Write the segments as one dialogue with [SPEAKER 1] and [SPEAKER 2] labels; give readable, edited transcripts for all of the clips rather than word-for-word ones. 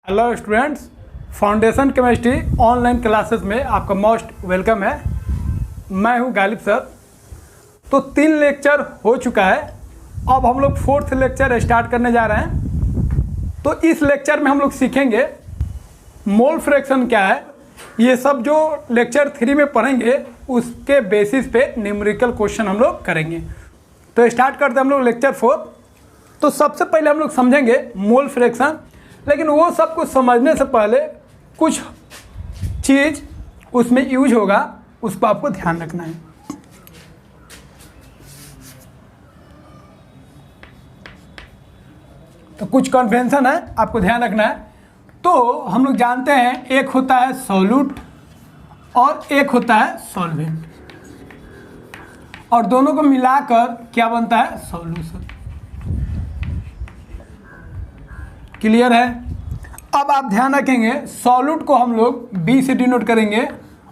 [SPEAKER 1] Hello students, foundation chemistry online classes में आपका most welcome है। मैं हूं गालिब सर। तो 3 लेक्चर हो चुका है, अब हम लोग 4th लेक्चर स्टार्ट करने जा रहे हैं। तो इस लेक्चर में हम लोग सीखेंगे मोल फ्रैक्शन क्या है। ये सब जो लेक्चर 3 में पढ़ेंगे उसके बेसिस पे न्यूमेरिकल क्वेश्चन हम लोग करेंगे। तो स्टार्ट करते हैं हम लोग लेक्चर 4। तो सबसे पहले हम लोग समझेंगे मोल फ्रैक्शन, लेकिन वो सब कुछ समझने से पहले कुछ चीज़ उसमें यूज होगा, उसको आपको ध्यान रखना है। तो कुछ कन्वेंशन है, आपको ध्यान रखना है। तो हम लोग जानते हैं एक होता है सॉल्यूट और एक होता है सॉल्वेंट, और दोनों को मिलाकर क्या बनता है? सॉल्यूशन। क्लियर है? अब आप ध्यान रखेंगे, सॉल्यूट को हम लोग बी से डिनोट करेंगे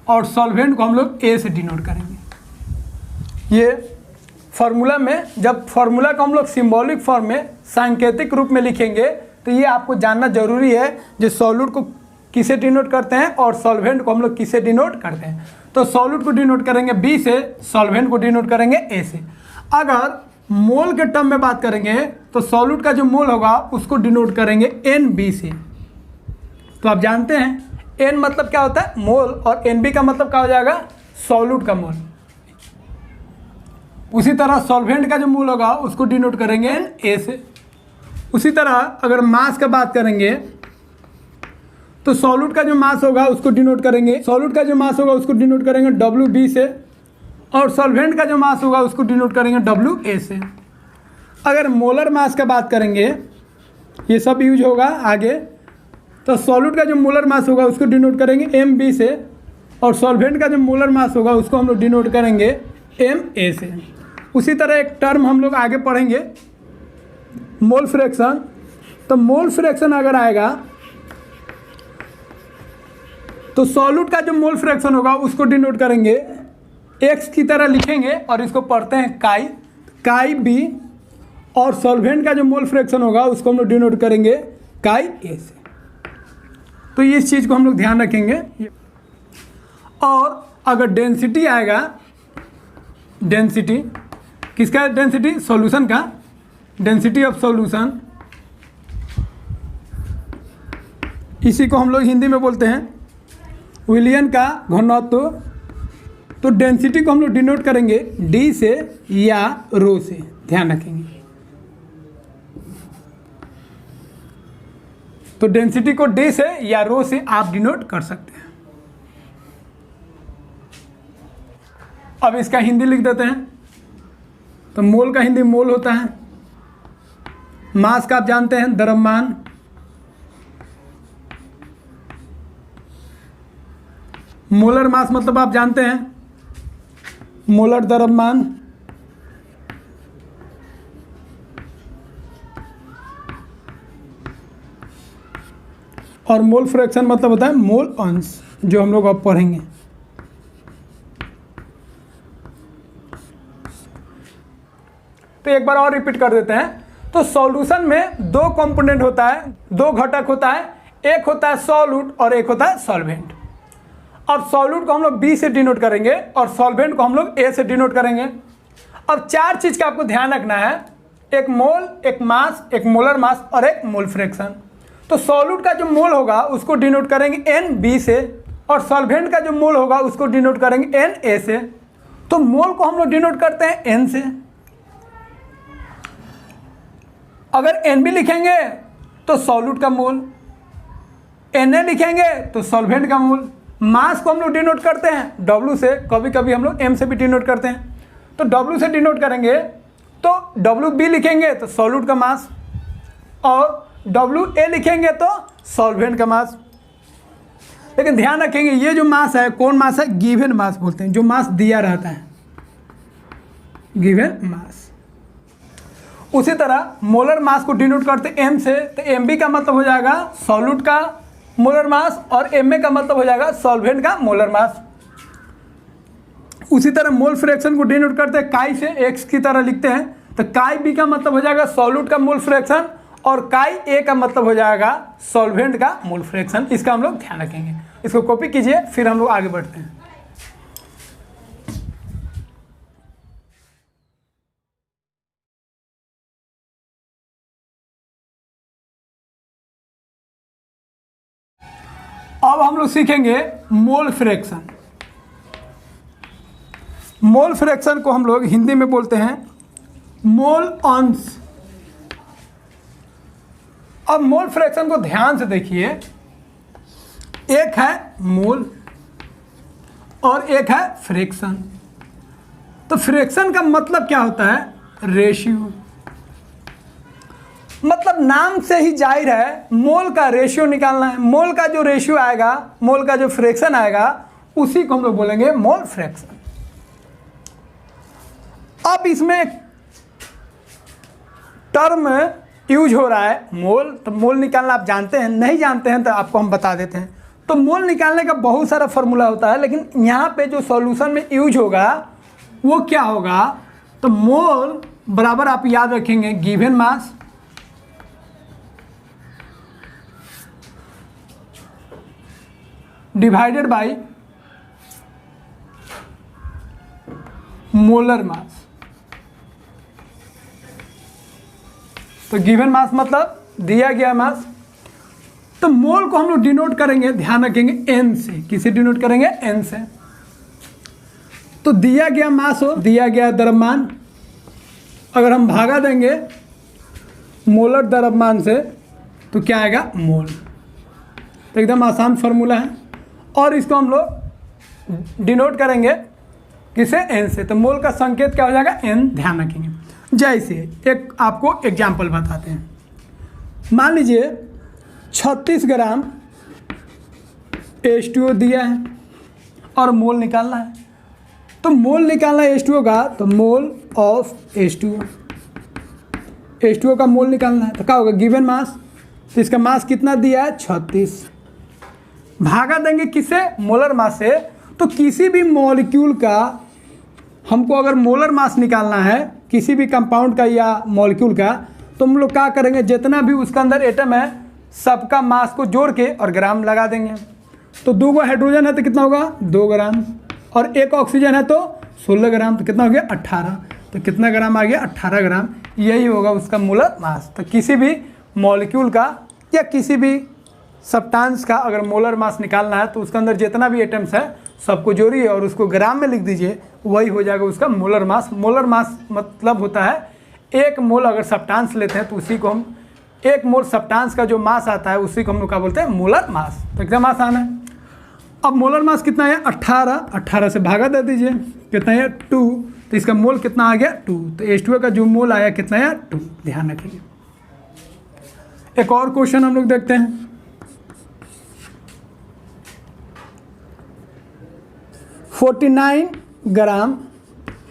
[SPEAKER 1] और सॉल्वेंट को हम लोग ए से डिनोट करेंगे। ये फार्मूला में, जब फार्मूला को हम लोग सिंबॉलिक फॉर्म में सांकेतिक रूप में लिखेंगे तो ये आपको जानना जरूरी है, जो सॉल्यूट को किसे डिनोट करते हैं और सॉल्वेंट को हम लोग किसे डिनोट करते हैं। तो सॉल्यूट को डिनोट करेंगे बी से, सॉल्वेंट को डिनोट करेंगे ए से। अगर मोल के टर्म में बात करेंगे तो सॉल्यूट का जो मोल होगा उसको डिनोट करेंगे एन बी से। तो आप जानते हैं एन मतलब क्या होता है? मोल, और एन बी का मतलब क्या हो जाएगा? सॉल्यूट का मोल। उसी तरह सॉल्वेंट का जो मोल होगा उसको डिनोट करेंगे एन ए से। उसी तरह अगर मास का बात करेंगे तो सॉल्यूट का जो मास होगा उसको डिनोट करेंगे, सॉल्यूट का जो मास होगा उसको डिनोट करेंगे डब्ल्यू बी से, और सॉल्वेंट का जो मास होगा उसको डिनोट करेंगे डब्ल्यू ए से। अगर मोलर मास का बात करेंगे, ये सब यूज होगा आगे, तो सॉल्यूट का जो मोलर मास होगा उसको डिनोट करेंगे एम बी से, और सॉल्वेंट का जो मोलर मास होगा उसको हम लोग डिनोट करेंगे एम ए से। उसी तरह एक टर्म हम लोग आगे पढ़ेंगे, मोल फ्रैक्शन। तो मोल फ्रैक्शन अगर आएगा तो सॉल्यूट का जो मोल फ्रैक्शन होगा उसको डिनोट करेंगे एक्स की तरह लिखेंगे, और इसको पढ़ते हैं काई, काई बी, और सॉल्वेंट का जो मोल फ्रैक्शन होगा उसको हम लोग डिनोट करेंगे काई ए से। तो ये इस चीज़ को हम लोग ध्यान रखेंगे। और अगर डेंसिटी आएगा, डेंसिटी किसका? डेंसिटी सॉल्यूशन का, डेंसिटी ऑफ सॉल्यूशन, इसी को हम लोग हिंदी में बोलते हैं विलियन का घनत्व। तो डेंसिटी को हम लोग डिनोट करेंगे डी से या रो से, ध्यान रखेंगे। तो डेंसिटी को डी से या रो से आप डिनोट कर सकते हैं। अब इसका हिंदी लिख देते हैं। तो मोल का हिंदी मोल होता है, मास का आप जानते हैं द्रव्यमान, मोलर मास मतलब आप जानते हैं मोलर द्रव्यमान, और मोल फ्रैक्शन मतलब होता है मोल अंश, जो हम लोग अब पढ़ेंगे। तो एक बार और रिपीट कर देते हैं। तो सॉल्यूशन में 2 कंपोनेंट होता है, 2 घटक होता है, एक होता है सॉल्यूट और एक होता है सॉल्वेंट। अब सॉल्यूट को हम लोग बी से डिनोट करेंगे और सॉल्वेंट को हम लोग ए से डिनोट करेंगे। अब 4 चीज़ का आपको ध्यान रखना है, एक मोल, एक मास, एक मोलर मास और एक मोल फ्रैक्शन। तो सॉल्यूट का जो मोल होगा उसको डिनोट करेंगे एन बी से, और सॉल्वेंट का जो मोल होगा उसको डिनोट करेंगे एन ए से। तो मोल को हम लोग डिनोट करते हैं एन से। अगर एन बी लिखेंगे तो सॉल्यूट का मोल, एन ए लिखेंगे तो सॉल्वेंट का मोल। मास को हम लोग डिनोट करते हैं डब्ल्यू से, कभी कभी हम लोग एम से भी डिनोट करते हैं। तो डब्ल्यू से डिनोट करेंगे तो डब्ल्यू बी लिखेंगे तो सॉल्यूट का मास, और डब्ल्यू ए लिखेंगे तो सॉल्वेंट का मास। लेकिन ध्यान रखेंगे ये जो मास है, कौन मास है? गिवन मास बोलते हैं, जो मास दिया रहता है, गिवन मास। उसी तरह मोलर मास को डिनोट करते एम से, तो एम बी का मतलब हो जाएगा सॉल्यूट का मोलर मास, और एम ए का मतलब हो जाएगा सॉल्वेंट का मोलर मास। उसी तरह मोल फ्रैक्शन को डिनोट करते हैं काई से, एक्स की तरह लिखते हैं, तो काई बी का मतलब हो जाएगा सॉल्यूट का मोल फ्रैक्शन, और काई ए का मतलब हो जाएगा सॉल्वेंट का मोल फ्रैक्शन। इसका हम लोग ध्यान रखेंगे। इसको कॉपी कीजिए, फिर हम लोग आगे बढ़ते हैं। अब हम लोग सीखेंगे मोल फ्रैक्शन। मोल फ्रैक्शन को हम लोग हिंदी में बोलते हैं मोल अंश। अब मोल फ्रैक्शन को ध्यान से देखिए, एक है मोल और एक है फ्रैक्शन। तो फ्रैक्शन का मतलब क्या होता है? रेशियो। मतलब नाम से ही जाहिर है मोल का रेशियो निकालना है। मोल का जो रेशियो आएगा, मोल का जो फ्रैक्शन आएगा, उसी को हम लोग बोलेंगे मोल फ्रैक्शन। अब इसमें टर्म यूज हो रहा है मोल। तो मोल निकालना आप जानते हैं, नहीं जानते हैं तो आपको हम बता देते हैं। तो मोल निकालने का बहुत सारा फॉर्मूला होता है, लेकिन यहाँ पे जो सॉल्यूशन में यूज होगा वो क्या होगा? तो मोल बराबर आप याद रखेंगे given mass divided by molar mass. तो गिवन मास मतलब दिया गया मास। तो मोल को हम लोग डिनोट करेंगे, ध्यान रखेंगे, एन से। किसे डिनोट करेंगे? एन से। तो दिया गया मास हो, दिया गया द्रव्यमान, अगर हम भागा देंगे मोलर द्रव्यमान से तो क्या आएगा? मोल। तो एकदम आसान फार्मूला है। और इसको हम लोग डिनोट करेंगे किसे? एन से। तो मोल का संकेत क्या हो जाएगा? एन। ध्यान रखेंगे। जैसे एक आपको एग्जाम्पल बताते हैं। मान लीजिए 36 ग्राम H2O दिया है और मोल निकालना है। तो मोल निकालना है H2O का, तो मोल ऑफ H2O, H2O का मोल निकालना है। तो क्या होगा? Given mass. तो इसका मास कितना दिया है? 36। भागा देंगे किससे? मोलर मास से। तो किसी भी मॉलिक्यूल का हमको अगर मोलर मास निकालना है, किसी भी कंपाउंड का या मॉलिक्यूल का, तो हम लोग क्या करेंगे? जितना भी उसका अंदर एटम है सबका मास को जोड़ के और ग्राम लगा देंगे। तो 2 हाइड्रोजन है तो कितना होगा? 2 ग्राम। और 1 ऑक्सीजन है तो 16 ग्राम। तो कितना हो गया? 18। तो कितना ग्राम आ गया? 18 ग्राम। यही होगा उसका मोलर मास। तो किसी भी मॉलिक्यूल का या किसी भी सब्सटेंस का अगर मोलर मास निकालना है तो उसके अंदर जितना भी एटम्स है सबको जोड़िए और उसको ग्राम में लिख दीजिए, वही हो जाएगा उसका मोलर मास। मोलर मास मतलब होता है 1 मोल अगर सब्सटेंस लेते हैं तो उसी को हम 1 मोल सब्सटेंस का जो मास आता है उसी को हम लोग क्या बोलते हैं? Molar mass. तो एकदम आसान है। अब मोलर मास कितना है? 18। 18 से भागा दे दीजिए, कितना है? 2। तो इसका मोल कितना आ गया? 2। तो H2O का जो मोल आया कितना है? 2। ध्यान रखिए। एक और क्वेश्चन हम लोग देखते हैं। 49 ग्राम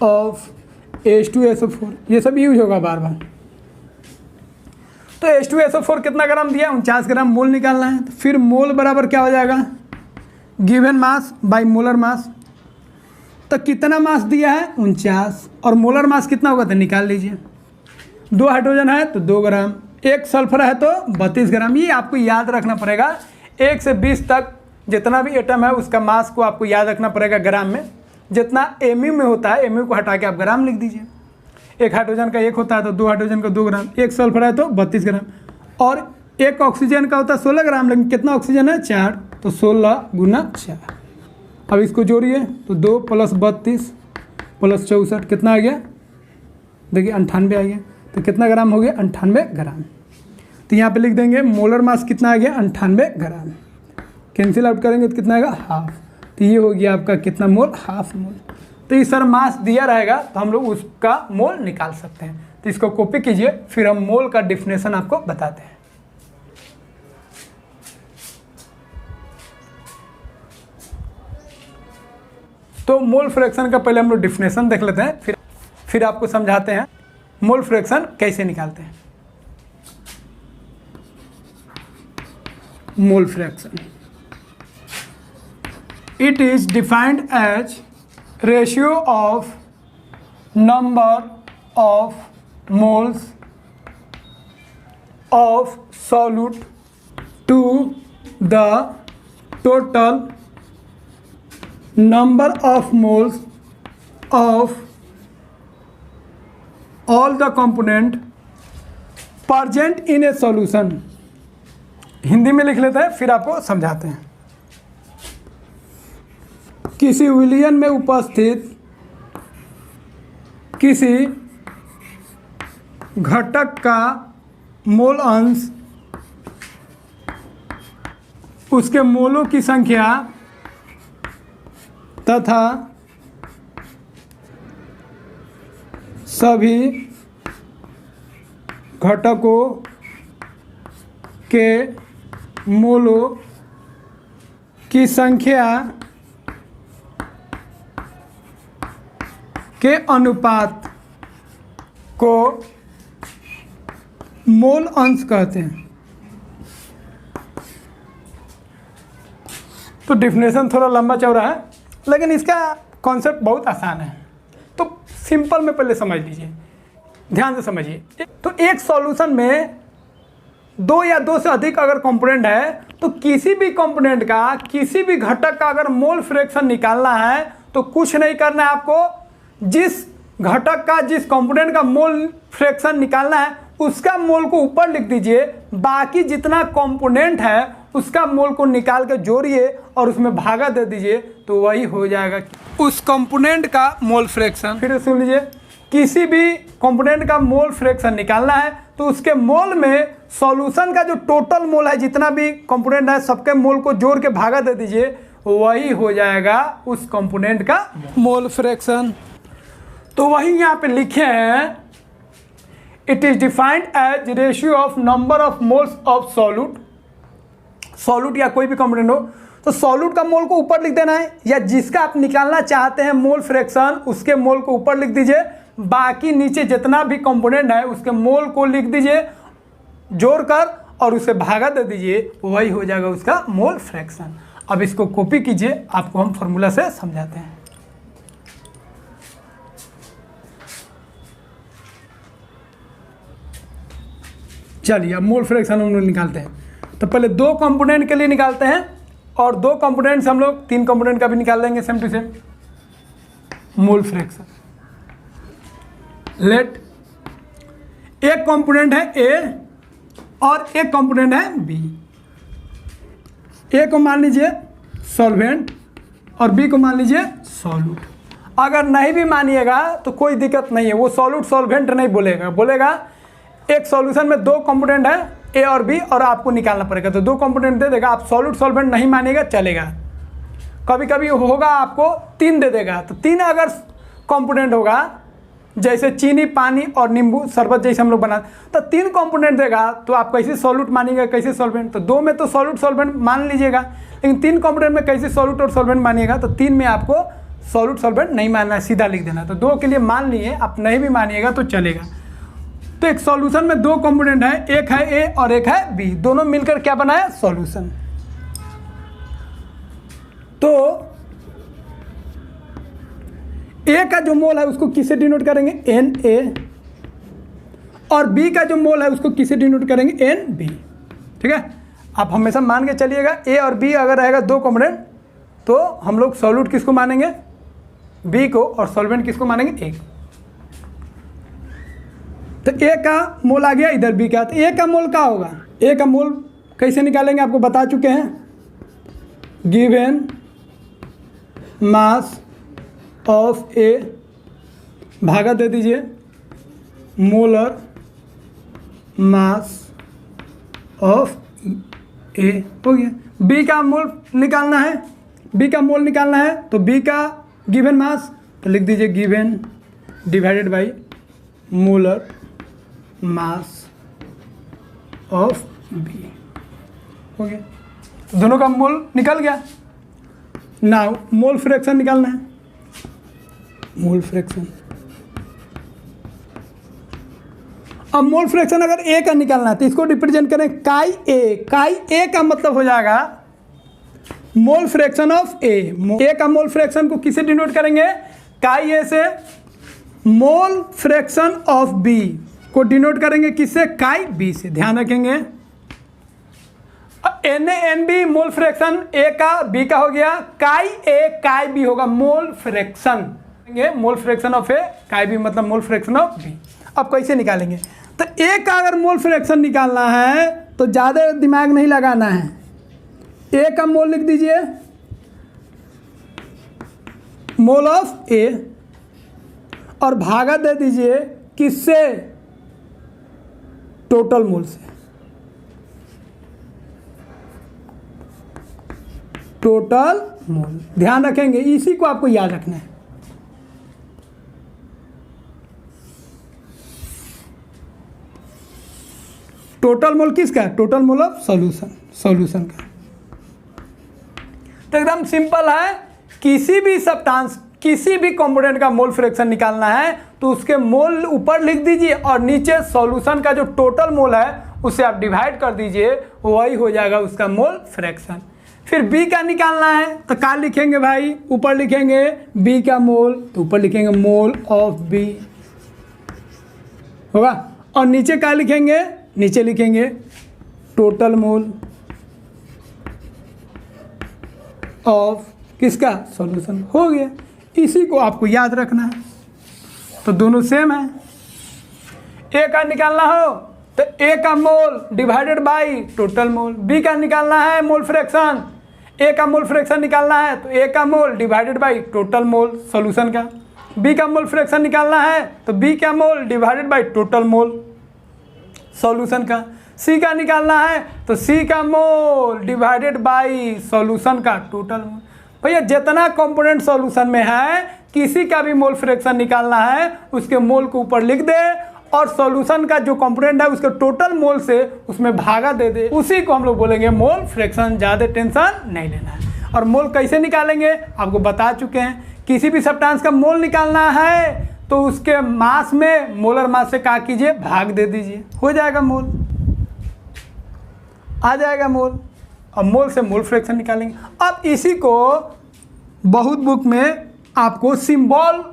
[SPEAKER 1] ऑफ H2SO4, ये सब यूज होगा बार बार। तो H2SO4 कितना ग्राम दिया? 49 ग्राम। मोल निकालना है। तो फिर मोल बराबर क्या हो जाएगा? Given mass by molar mass. तो कितना मास दिया है? 49। और मोलर मास कितना होगा? तो निकाल लीजिए। 2 हाइड्रोजन है तो 2 ग्राम, 1 सल्फर है तो 32 ग्राम। ये आपको याद रखना पड़ेगा। 1 से 20 तक जितना भी एटम है उसका मास को आपको याद रखना पड़ेगा ग्राम में। जितना एमयू में होता है, एमयू को हटा के आप ग्राम लिख दीजिए। 1 हाइड्रोजन का 1 होता है तो 2 हाइड्रोजन का 2 ग्राम, 1 सल्फर है तो 32 ग्राम, और 1 ऑक्सीजन का होता है 16 ग्राम। लेकिन कितना ऑक्सीजन है? 4। तो 16 गुना 4। अब इसको जोड़िए तो 2 + 32 + 64 कितना आ गया? देखिए 98 आ गया। तो कितना ग्राम हो गया? 98 ग्राम। तो यहाँ पे लिख देंगे मोलर मास कितना आ गया? 98 ग्राम। कैंसिल आउट करेंगे तो कितना आएगा? हाफ। तो ये हो गया आपका कितना मोल? Half mole. तो इस तरह मास दिया रहेगा तो हम लोग उसका मोल निकाल सकते हैं। तो इसको कॉपी कीजिए, फिर हम मोल का डिफिनेशन आपको बताते हैं। तो मोल फ्रैक्शन का पहले हम लोग डिफिनेशन देख लेते हैं, फिर आपको समझाते हैं मोल फ्रैक्शन कैसे निकालते हैं। Mole fraction, it is defined as ratio of number of moles of solute to the total number of moles of all the component present in a solution. Hindi में लिख लेते हैं फिर आपको समझाते हैं। किसी विलयन में उपस्थित किसी घटक का मोल अंश उसके मोलों की संख्या तथा सभी घटकों के मोलों की संख्या के अनुपात को मोल अंश कहते हैं। तो डिफिनेशन थोड़ा लंबा चौड़ा है लेकिन इसका कॉन्सेप्ट बहुत आसान है, तो सिंपल में पहले समझ लीजिए, ध्यान से समझिए। तो एक सॉल्यूशन में दो या दो से अधिक अगर कंपोनेंट है तो किसी भी कंपोनेंट का किसी भी घटक का अगर मोल फ्रैक्शन निकालना है तो कुछ नहीं करना है आपको, जिस घटक का जिस कंपोनेंट का मोल फ्रैक्शन निकालना है उसका मोल को ऊपर लिख दीजिए, बाकी जितना कंपोनेंट है उसका मोल को निकाल के जोड़िए और उसमें भागा दे दीजिए तो वही हो जाएगा उस कंपोनेंट का मोल फ्रैक्शन। फिर सुन लीजिए, किसी भी कंपोनेंट का मोल फ्रैक्शन निकालना है तो उसके मोल में सॉल्यूशन का जो टोटल मोल है जितना भी कंपोनेंट है सबके मोल को जोड़ के भागा दे दीजिए, वही हो जाएगा उस कंपोनेंट का मोल फ्रैक्शन। तो वही यहाँ पे लिखे हैं, it is defined as ratio of number of moles of solute. Solute या कोई भी कंपोनेंट हो तो सॉल्यूट का मोल को ऊपर लिख देना है, या जिसका आप निकालना चाहते हैं मोल फ्रैक्शन उसके मोल को ऊपर लिख दीजिए, बाकी नीचे जितना भी कंपोनेंट है उसके मोल को लिख दीजिए जोड़कर और उसे भागा दे दीजिए, वही हो जाएगा उसका मोल फ्रैक्शन। अब इसको कॉपी कीजिए, आपको हम फॉर्मूला से समझाते हैं। चलिए अब मोल फ्रैक्शन हम लोग निकालते हैं। तो पहले दो कंपोनेंट के लिए निकालते हैं और दो कंपोनेंट से हम लोग तीन कंपोनेंट का भी निकाल लेंगे same to same mole fraction. Let एक कंपोनेंट है ए और एक कंपोनेंट है बी। ए को मान लीजिए सॉल्वेंट और बी को मान लीजिए सॉल्यूट। अगर नहीं भी मानिएगा तो कोई दिक्कत नहीं है, वो सॉल्यूट सॉल्वेंट नहीं बोलेगा, बोलेगा एक सॉल्यूशन में दो कंपोनेंट है ए और बी और आपको निकालना पड़ेगा, तो दो कंपोनेंट दे देगा। आप सॉल्यूट सॉल्वेंट नहीं मानिएगा चलेगा, कभी कभी होगा आपको तीन दे देगा। तो तीन अगर कंपोनेंट होगा जैसे चीनी पानी और नींबू शरबत जैसे हम लोग बना, तो तीन कंपोनेंट देगा तो आप कैसे सॉल्यूट मानिएगा कैसे सॉल्वेंट। तो दो में तो सॉल्यूट सॉल्वेंट मान लीजिएगा, लेकिन तीन कंपोनेंट में कैसे सॉल्यूट और सॉल्वेंट मानिएगा। तो तीन में आपको सॉल्यूट सॉल्वेंट नहीं मानना है, सीधा लिख देना। तो दो के लिए मान लिए, आप नहीं भी मानिएगा तो चलेगा। तो एक सॉल्यूशन में दो कंपोनेंट है, एक है ए और एक है बी, दोनों मिलकर क्या बनाया सॉल्यूशन। तो ए का जो मोल है उसको किससे डिनोट करेंगे एन ए, और बी का जो मोल है उसको किससे डिनोट करेंगे एन बी। ठीक है, आप हमेशा मान के चलिएगा ए और बी अगर रहेगा दो कंपोनेंट तो हम लोग सॉल्यूट किसको मानेंगे बी को और सॉल्वेंट किसको मानेंगे ए। तो ए का मोल आ गया इधर बी का, तो ए का मोल क्या होगा, ए का मोल कैसे निकालेंगे आपको बता चुके हैं, गिवन मास ऑफ ए भागा दे दीजिए मोलर मास ऑफ ए, हो गया। बी का मोल निकालना है, बी का मोल निकालना है तो बी का गिवन मास तो लिख दीजिए given divided by molar mass of B, हो गया। तो दोनों का मोल निकल गया। नाउ मोल फ्रैक्शन निकालना है, मोल फ्रैक्शन। अब मोल फ्रैक्शन अगर ए का निकालना है तो इसको रिप्रेजेंट करें काई ए। काई ए का मतलब हो जाएगा मोल फ्रैक्शन ऑफ ए। ए का मोल फ्रैक्शन को किसे डिनोट करेंगे काई ए से, मोल फ्रैक्शन ऑफ बी। को डिनोट करेंगे किससे, काई बी से। ध्यान रखेंगे NaNB मोल फ्रैक्शन ए का बी का हो गया, काई ए काई बी होगा mole fraction, mole fraction of A chi B मतलब मोल फ्रैक्शन ऑफ बी। अब कैसे निकालेंगे, तो ए का अगर मोल फ्रैक्शन निकालना है तो ज़्यादा दिमाग नहीं लगाना है। ए का मोल लिख दीजिए मोल ऑफ ए और भागा दे दीजिए किससे, टोटल मोल से। टोटल मोल ध्यान रखेंगे, इसी को आपको याद रखना है। टोटल मोल किसका, total mole of solution, solution का। तो एकदम सिंपल है, किसी भी सब्सटेंस किसी भी कंपोनेंट का मोल फ्रैक्शन निकालना है तो उसके मोल ऊपर लिख दीजिए और नीचे सॉल्यूशन का जो टोटल मोल है उसे आप डिवाइड कर दीजिए, वही हो जाएगा उसका मोल फ्रैक्शन। फिर बी का निकालना है तो क्या लिखेंगे भाई, ऊपर लिखेंगे बी का मोल, तो ऊपर लिखेंगे मोल ऑफ बी होगा, और नीचे क्या लिखेंगे, नीचे लिखेंगे टोटल मोल ऑफ किसका, सॉल्यूशन। हो गया, इसी को आपको याद रखना है। तो दोनों सेम है। ए का निकालना हो तो ए का mole divided by total mole, B का निकालना है मोल फ्रैक्शन, ए का मोल फ्रैक्शन निकालना है तो ए का mole divided by total mole solution का, बी का मोल फ्रैक्शन निकालना है तो बी का mole divided by total mole solution का, सी का निकालना है तो सी का मोल डिवाइडेड बाई सॉल्यूशन का टोटल मोल। भैया जितना कंपोनेंट सॉल्यूशन में है किसी का भी मोल फ्रैक्शन निकालना है उसके मोल को ऊपर लिख दे और सॉल्यूशन का जो कंपोनेंट है उसके टोटल मोल से उसमें भागा दे दे, उसी को हम लोग बोलेंगे मोल फ्रैक्शन। ज़्यादा टेंशन नहीं लेना है। और मोल कैसे निकालेंगे आपको बता चुके हैं, किसी भी सब्सटेंस का मोल निकालना है तो उसके मास में मोलर मास से क्या कीजिए, भाग दे दीजिए, हो जाएगा मोल, आ जाएगा मोल। और मोल से मोल फ्रैक्शन निकालेंगे। अब इसी को बहुत बुक में आपको सिंबल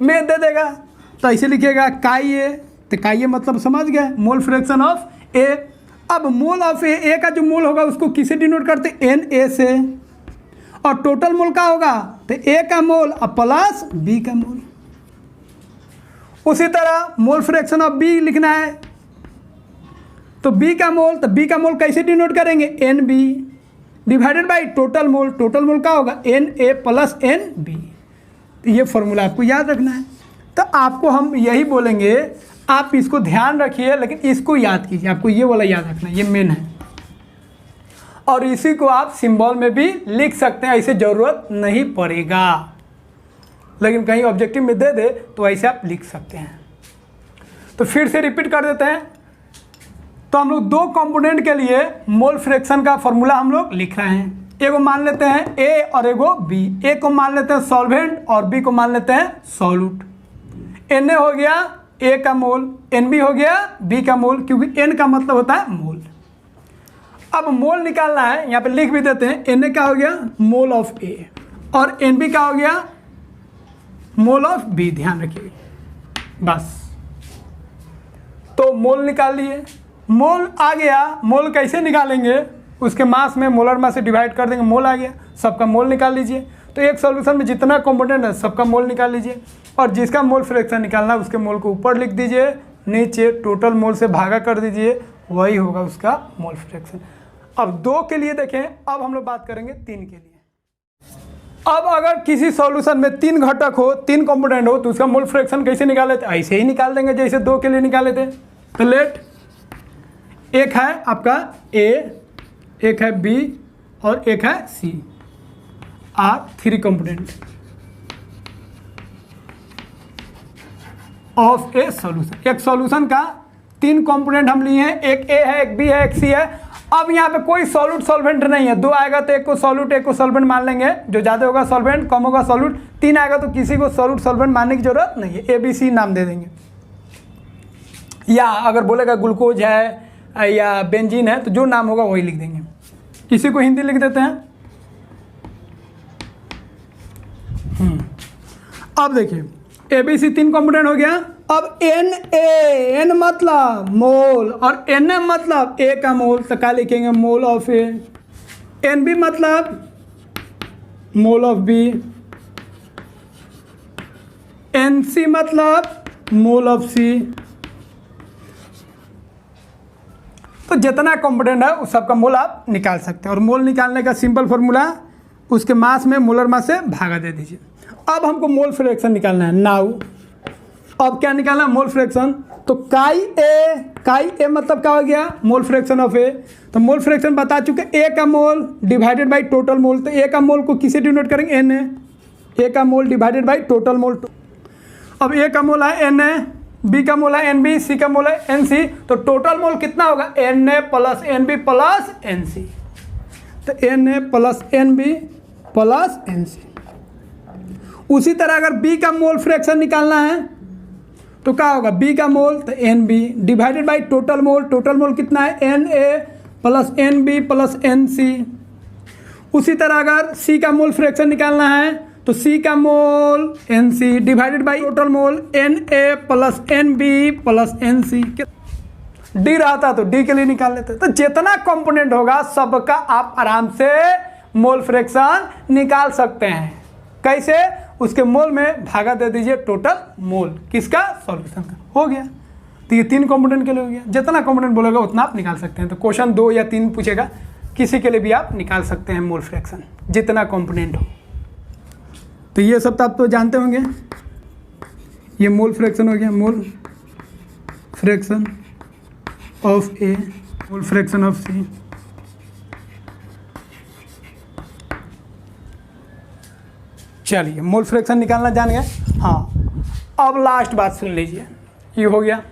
[SPEAKER 1] में दे देगा, तो ऐसे लिखिएगा काई ए, तो काई ए मतलब समझ गए मोल फ्रैक्शन ऑफ ए। अब मोल ऑफ ए का जो मोल होगा उसको किसे डिनोट करते, Na से, और टोटल मोल का होगा तो ए का मोल और प्लस बी का मोल। उसी तरह मोल फ्रैक्शन ऑफ बी लिखना है तो बी का मोल, तो बी का मोल कैसे डिनोट करेंगे, Nb divided by total mole, total मोल का होगा Na प्लस Nb। तो ये फॉर्मूला आपको याद रखना है। तो आपको हम यही बोलेंगे, आप इसको ध्यान रखिए लेकिन इसको याद कीजिए, आपको ये वाला याद रखना है, ये मेन है। और इसी को आप सिंबल में भी लिख सकते हैं, ऐसे ज़रूरत नहीं पड़ेगा, लेकिन कहीं ऑब्जेक्टिव में दे दे तो ऐसे आप लिख सकते हैं। तो फिर से रिपीट कर देते हैं। तो हम लोग दो कंपोनेंट के लिए मोल फ्रैक्शन का फॉर्मूला हम लोग लिख रहे हैं। ए को मान लेते हैं ए और एगो बी, ए को मान लेते हैं सॉल्वेंट और बी को मान लेते हैं सॉल्यूट। Na हो गया ए का मोल, Nb हो गया बी का मोल, क्योंकि N का मतलब होता है मोल। अब मोल निकालना है, यहाँ पे लिख भी देते हैं, Na का हो गया मोल ऑफ ए और Nb का हो गया मोल ऑफ बी, ध्यान रखिए बस। तो मोल निकाल लिए, मोल आ गया। मोल कैसे निकालेंगे, उसके मास में मोलर मास से डिवाइड कर देंगे, मोल आ गया, सबका मोल निकाल लीजिए। तो एक सॉल्यूशन में जितना कंपोनेंट है सबका मोल निकाल लीजिए और जिसका मोल फ्रैक्शन निकालना है उसके मोल को ऊपर लिख दीजिए, नीचे टोटल मोल से भागा कर दीजिए, वही होगा उसका मोल फ्रैक्शन। अब 2 के लिए देखें, अब हम लोग बात करेंगे 3 के लिए। अब अगर किसी सॉल्यूशन में 3 घटक हो, 3 कंपोनेंट हो तो उसका मोल फ्रैक्शन कैसे निकाले थे, ऐसे ही निकाल देंगे जैसे 2 के लिए निकाले थे। तो लेट एक है आपका ए, एक है बी और एक है C, are 3 component of a solution. एक सॉल्यूशन का 3 कंपोनेंट हम लिए हैं, एक ए है, एक बी है, एक सी है। अब यहाँ पे कोई सॉल्यूट सॉल्वेंट नहीं है, 2 आएगा तो एक को सॉल्यूट एक को सॉल्वेंट मान लेंगे, जो ज़्यादा होगा सॉल्वेंट, कम होगा सॉल्यूट। 3 आएगा तो किसी को सॉल्यूट सॉल्वेंट मानने की जरूरत नहीं है, ABC नाम दे देंगे। या अगर बोलेगा ग्लूकोज है या बेंजीन है तो जो नाम होगा वही लिख देंगे। इसी को हिंदी लिख देते हैं। अब देखिए ABC 3 कंपोनेंट हो गया, अब एन मतलब मोल और एन मतलब ए का मोल, तो क्या लिखेंगे mole of A. N B मतलब mole of B. N C मतलब मोल ऑफ सी। तो जितना कंपोनेंट है उस सबका मोल आप निकाल सकते हैं। और मोल निकालने का सिंपल फॉर्मूला, उसके मास में मोलर मास से भागा दे दीजिए। अब हमको मोल फ्रैक्शन निकालना है। नाउ अब क्या निकालना है? Mole fraction. तो काई ए मतलब क्या हो गया? मोल फ्रैक्शन ऑफ ए। तो मोल फ्रैक्शन बता चुके, ए का मोल डिवाइडेड बाई टोटल मोल। तो ए का मोल को किसे डिनोट करेंगे? एन ए का मोल डिवाइडेड बाई टोटल मोल। अब ए का मोल है एन ए, बी का मोल है एन बी, सी का मोल है एन सी। तो टोटल मोल कितना होगा? N A plus N B plus N C. तो n A plus N B plus N C. उसी तरह अगर बी का मोल फ्रैक्शन निकालना है तो क्या होगा? बी का मोल तो N B divided by total mole. Total mole कितना है? N A plus N B plus N C. उसी तरह अगर सी का मोल फ्रैक्शन निकालना है तो सी का mole N C divided by total mole N A plus N B plus N C. D रहता तो डी के लिए निकाल लेते। तो जितना कंपोनेंट होगा सबका आप आराम से मोल फ्रैक्शन निकाल सकते हैं। कैसे? उसके मोल में भागा दे दीजिए टोटल मोल किसका? सॉल्यूशन का। हो गया। तो ये 3 कंपोनेंट के लिए हो गया। जितना कंपोनेंट बोलेगा उतना आप निकाल सकते हैं। तो क्वेश्चन 2 या 3 पूछेगा, किसी के लिए भी आप निकाल सकते हैं मोल फ्रैक्शन, जितना कंपोनेंट हो। तो ये सब तो आप तो जानते होंगे। ये मोल फ्रैक्शन हो गया, mole fraction of A, mole fraction of C. चलिए मोल फ्रैक्शन निकालना जान गए। हाँ, अब लास्ट बात सुन लीजिए। ये हो गया।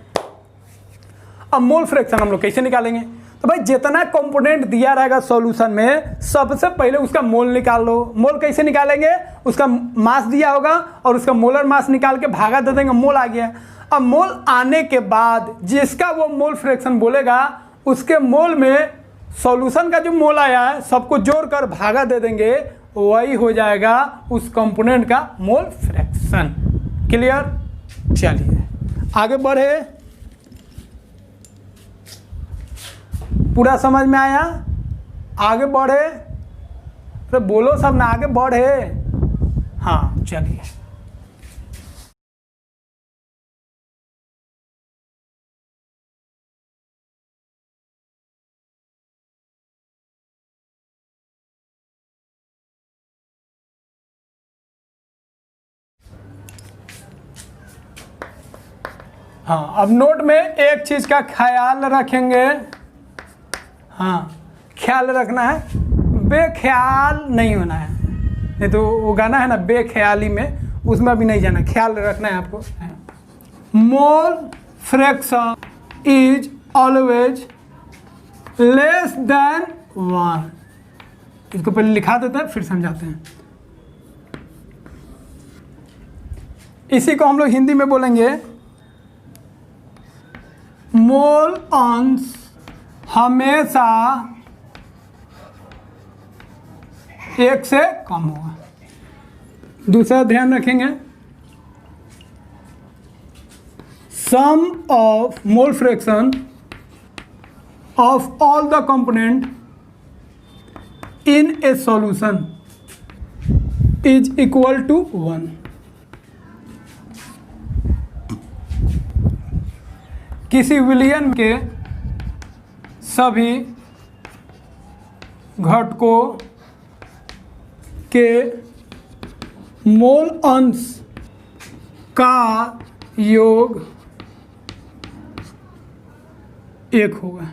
[SPEAKER 1] अब मोल फ्रैक्शन हम लोग कैसे निकालेंगे? तो भाई जितना कंपोनेंट दिया रहेगा सॉल्यूशन में, सबसे पहले उसका मोल निकाल लो। मोल कैसे निकालेंगे? उसका मास दिया होगा और उसका मोलर मास निकाल के भागा दे देंगे, मोल आ गया। अब मोल आने के बाद जिसका वो मोल फ्रैक्शन बोलेगा, उसके मोल में सॉल्यूशन का जो मोल आया है सबको जोड़कर भागा दे देंगे, वही हो जाएगा उस कंपोनेंट का मोल फ्रैक्शन। क्लियर? चलिए आगे बढ़े। पूरा समझ में आया? आगे बढ़े। अरे बोलो सब ना, आगे बढ़े। हाँ चलिए। हाँ, अब नोट में एक चीज का ख्याल रखेंगे। हाँ, ख्याल रखना है, बेख्याल नहीं होना है। नहीं तो वो गाना है ना बेख्याली में, उसमें भी नहीं जाना, ख्याल रखना है आपको। मोल fraction is always less than 1। इसको पहले लिखा देते हैं फिर समझाते हैं। इसी को हम लोग हिंदी में बोलेंगे, मोल अंश हमेशा 1 से कम होगा। दूसरा ध्यान रखेंगे, sum of mole fraction of all the component in a solution is equal to 1। किसी विलयन के सभी घटकों के मोल अंश का योग 1 होगा।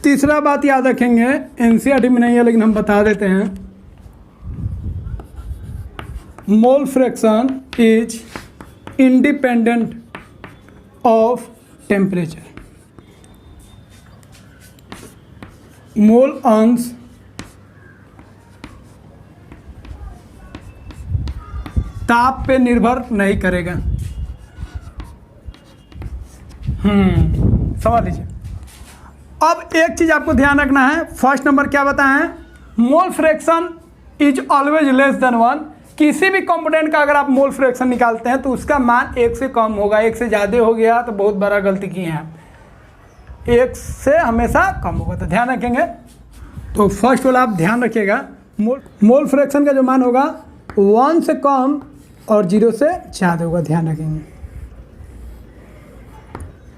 [SPEAKER 1] तीसरा बात याद रखेंगे, एनसीईआरटी में नहीं है लेकिन हम बता देते हैं, mole fraction is independent of temperature. मोल अंश ताप पे निर्भर नहीं करेगा। समझ लीजिए, अब एक चीज़ आपको ध्यान रखना है, फर्स्ट नंबर क्या बताए हैं, mole fraction is always less than 1। किसी भी कंपोनेंट का अगर आप मोल फ्रैक्शन निकालते हैं तो उसका मान 1 से कम होगा। 1 से ज़्यादा हो गया तो बहुत बड़ा गलती की है आप। 1 से हमेशा कम होगा, तो ध्यान रखेंगे। तो फर्स्ट वाला आप ध्यान रखिएगा, मोल फ्रैक्शन का जो मान होगा 1 से कम और 0 से ज़्यादा होगा, ध्यान रखेंगे।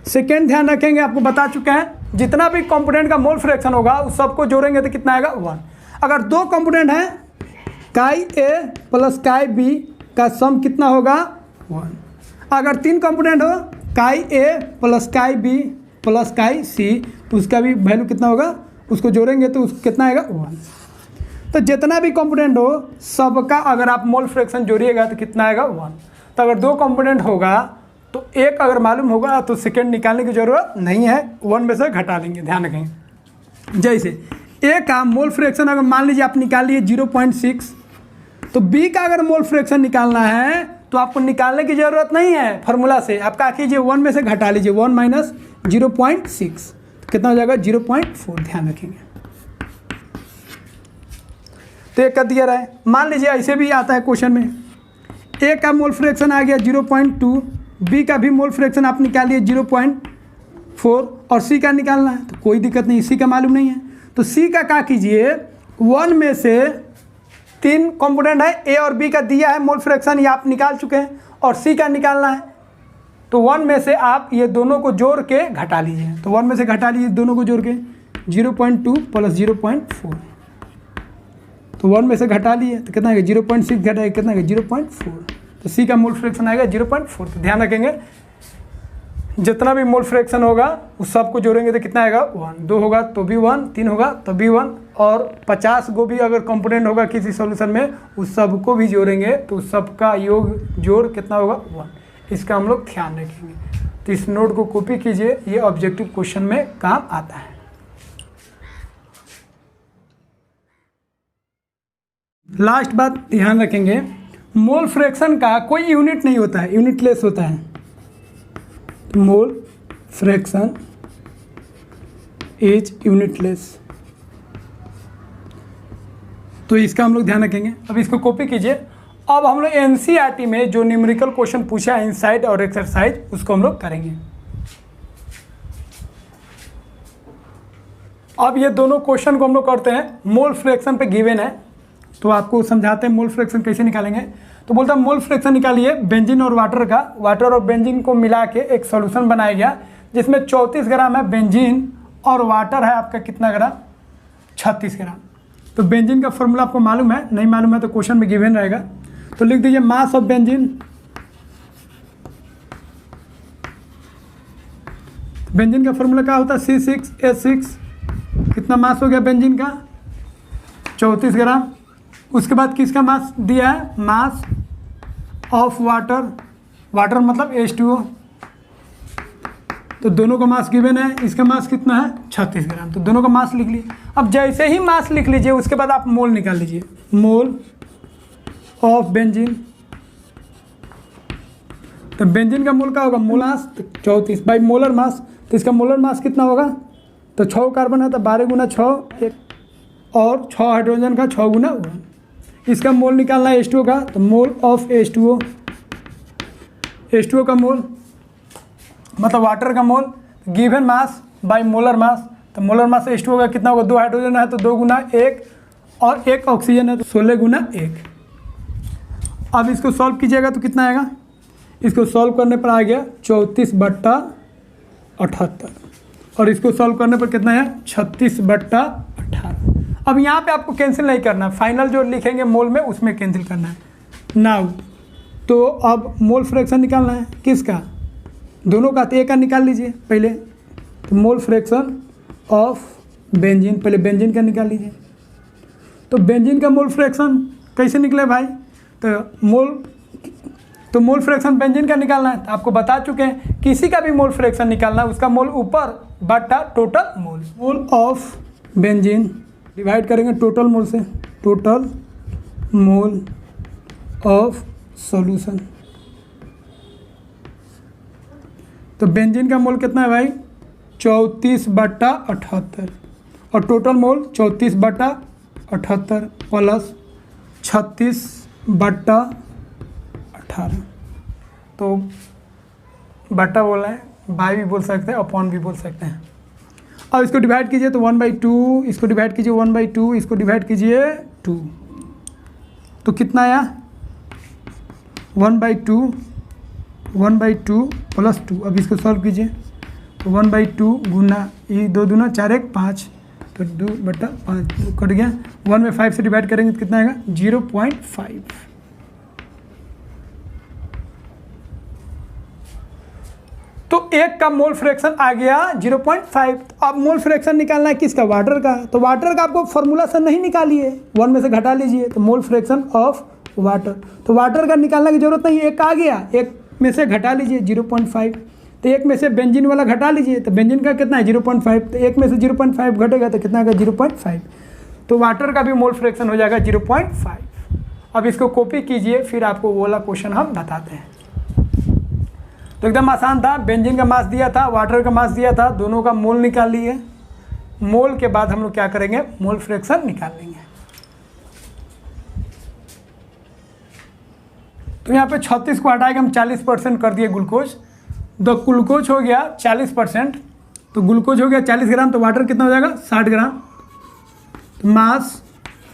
[SPEAKER 1] सेकेंड ध्यान रखेंगे, आपको बता चुके हैं जितना भी कंपोनेंट का मोल फ्रैक्शन होगा उस सबको जोड़ेंगे तो कितना आएगा 1। अगर दो कंपोनेंट हैं काई ए प्लस काई बी का सम कितना होगा 1। अगर 3 कंपोनेंट हो chi A plus chi B plus chi C, उसका भी वैल्यू कितना होगा, उसको जोड़ेंगे तो कितना आएगा 1। तो जितना भी कंपोनेंट हो सबका अगर आप मोल फ्रैक्शन जोड़िएगा तो कितना आएगा 1। तो अगर 2 कंपोनेंट होगा तो एक अगर मालूम होगा तो सेकेंड निकालने की ज़रूरत नहीं है, 1 में से घटा लेंगे, ध्यान रखेंगे। जैसे ए का मोल फ्रैक्शन अगर मान लीजिए आप निकाल लिए 0.6, तो बी का अगर मोल फ्रैक्शन निकालना है तो आपको निकालने की ज़रूरत नहीं है, फार्मूला से आप क्या कीजिए 1 में से घटा लीजिए, 1 माइनस 0.6 कितना हो जाएगा 0.4, ध्यान रखेंगे। तो एक कर दिया रहा है, मान लीजिए ऐसे भी आता है क्वेश्चन में, ए का मोल फ्रैक्शन आ गया 0.2, बी का भी मोल फ्रैक्शन आप निकालिए 0.4 और सी का निकालना है, तो कोई दिक्कत नहीं, सी का मालूम नहीं है तो सी का क्या कीजिए 1 में से 3 कंपोनेंट है ए और बी का दिया है मोल फ्रैक्शन, ये आप निकाल चुके हैं, और सी का निकालना है तो 1 में से आप ये दोनों को जोड़ के घटा लीजिए। तो 1 में से घटा लीजिए दोनों को जोड़ के 0.2 प्लस 0.4, तो 1 में से घटा लिए तो कितना आएगा 0.6 घटाएगा कितना आएगा 0.4, तो सी का मोल फ्रैक्शन आएगा 0.4। तो ध्यान रखेंगे जितना भी मोल फ्रैक्शन होगा उस सब को जोड़ेंगे तो कितना आएगा 1। 2 होगा तो भी 1, 3 होगा तो भी 1, और 50 को भी अगर कंपोनेंट होगा किसी सॉल्यूशन में उस सब को भी जोड़ेंगे तो उस सब का योग जोड़ कितना होगा 1। इसका हम लोग ध्यान रखेंगे। तो इस नोट को कॉपी कीजिए, ये ऑब्जेक्टिव क्वेश्चन में काम आता है। लास्ट बात ध्यान रखेंगे, मोल फ्रैक्शन का कोई यूनिट नहीं होता है, यूनिटलेस होता है। मोल फ्रैक्शन इज यूनिटलेस, तो इसका हम लोग ध्यान रखेंगे। अब इसको कॉपी कीजिए। अब हम लोग एनसीईआरटी में जो न्यूमेरिकल क्वेश्चन पूछा है इनसाइड और एक्सरसाइज, उसको हम लोग करेंगे। अब ये दोनों क्वेश्चन को हम लोग करते हैं, मोल फ्रैक्शन पे गिवन है तो आपको समझाते हैं मोल फ्रैक्शन कैसे निकालेंगे। तो बोलता है मोल फ्रैक्शन निकालिए बेंजीन और वाटर का, वाटर और बेंजीन को मिला के एक सॉल्यूशन बनाया गया जिसमें 34 ग्राम है बेंजीन और वाटर है आपका कितना ग्राम 36 ग्राम। तो बेंजीन का फॉर्मूला आपको मालूम है, नहीं मालूम है तो क्वेश्चन में गिवन रहेगा, तो लिख दीजिए मास ऑफ बेंजीन। बेंजीन का फॉर्मूला क्या होता है C6H6, कितना मास हो गया बेंजीन का 34 ग्राम। उसके बाद किसका मास दिया है, मास ऑफ वाटर, वाटर मतलब H2O, तो दोनों का मास गिवन है, इसका मास कितना है 36 ग्राम, तो दोनों का मास लिख लिए। अब जैसे ही मास लिख लीजिए उसके बाद आप मोल निकाल लीजिए, मोल ऑफ बेंजीन। तो बेंजीन का मोल क्या होगा, मोलास 34 बाई मोलर मास, तो इसका मोलर मास कितना होगा, तो 6 कार्बन है तो 12 गुना 6 1, और 6 हाइड्रोजन का 6 गुना 1। इसका मोल निकालना है H2O का, तो मोल ऑफ H2O, H2O का मोल मतलब वाटर का mole, given mass by molar mass, तो मोलर मास H2O का कितना होगा, 2 हाइड्रोजन है तो 2 गुना 1 और 1 ऑक्सीजन है तो 16 गुना 1। अब इसको सॉल्व कीजिएगा तो कितना आएगा, इसको सॉल्व करने पर आ गया 34/78 और इसको सॉल्व करने पर कितना है 36/18। अब यहाँ पे आपको कैंसिल नहीं करना, फाइनल जो लिखेंगे मोल में उसमें कैंसिल करना है नाउ। तो अब मोल फ्रैक्शन निकालना है किसका, दोनों का, तो एक का निकाल लीजिए पहले, तो मोल फ्रैक्शन ऑफ बेंजीन, पहले बेंजीन का निकाल लीजिए। तो बेंजीन का मोल फ्रैक्शन कैसे निकले भाई, तो मोल फ्रैक्शन बेंजीन का निकालना है, तो आपको बता चुके हैं किसी का भी मोल फ्रैक्शन निकालना है उसका मोल ऊपर बटा total mole, mole of benzene divide करेंगे टोटल मोल से, टोटल मोल ऑफ सॉल्यूशन। तो बेंजीन का मोल कितना है भाई 34/78 और टोटल मोल 34/78 प्लस 36/18। तो बट्टा बोल रहे हैं, बाई भी बोल सकते हैं, अपॉन भी बोल सकते हैं। अब इसको डिवाइड कीजिए तो 1/2, इसको डिवाइड कीजिए 1/2, इसको डिवाइड कीजिए 2, तो कितना आया 1/2 प्लस 2। अब इसको सॉल्व कीजिए तो 1/2 गुना ये 2 दूना 4 1 5, तो 2/5 कट गया। 1 में 5 से डिवाइड करेंगे तो कितना आएगा 0.5। तो एक का मोल फ्रैक्शन आ गया 0.5। अब मोल फ्रैक्शन निकालना है किसका, वाटर का। तो वाटर का आपको फॉर्मूला से नहीं निकालिए, 1 में से घटा लीजिए, तो मोल फ्रैक्शन ऑफ वाटर। तो वाटर का निकालने की जरूरत नहीं, एक आ गया, एक में से घटा लीजिए 0.5। तो एक में से बेंजीन वाला घटा लीजिए, तो बेंजीन का कितना है 0.5, तो एक में से 0.5 घटेगा तो कितना आएगा 0.5। तो वाटर का भी मोल फ्रैक्शन हो जाएगा 0.5। अब इसको कॉपी कीजिए, फिर आपको वो वाला क्वेश्चन हम बताते हैं। तो एकदम आसान था, बेंजीन का मास दिया था, वाटर का मास दिया था, दोनों का मोल निकाल लिए। मोल के बाद हम लोग क्या करेंगे, मोल फ्रैक्शन निकाल लेंगे। तो यहाँ पे 36 को हटाएगा, हम 40% कर दिए ग्लूकोज। तो ग्लूकोज हो गया 40%, तो ग्लूकोज हो गया 40 ग्राम, तो वाटर कितना हो जाएगा 60 ग्राम। तो मास